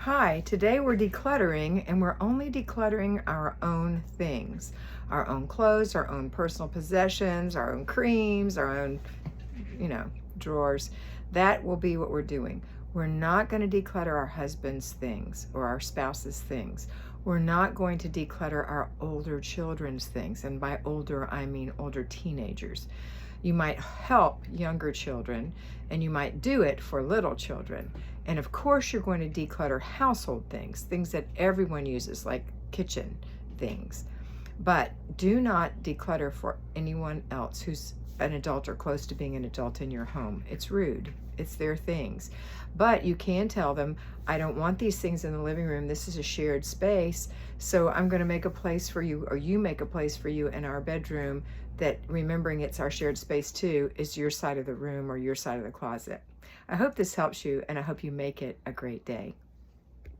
Hi, today we're decluttering, and we're only decluttering our own things. Our own clothes, our own personal possessions, our own creams, our own, drawers. That will be what we're doing. We're not going to declutter our husband's things or our spouse's things. We're not going to declutter our older children's things. And by older, I mean older teenagers. You might help younger children, and you might do it for little children. And of course, you're going to declutter household things, things that everyone uses, like kitchen things. But do not declutter for anyone else who's an adult or close to being an adult in your home. It's rude. It's their things. But you can tell them, I don't want these things in the living room. This is a shared space. So I'm going to make a place for you, or you make a place for you in our bedroom that, remembering it's our shared space too, is your side of the room or your side of the closet. I hope this helps you, and I hope you make it a great day.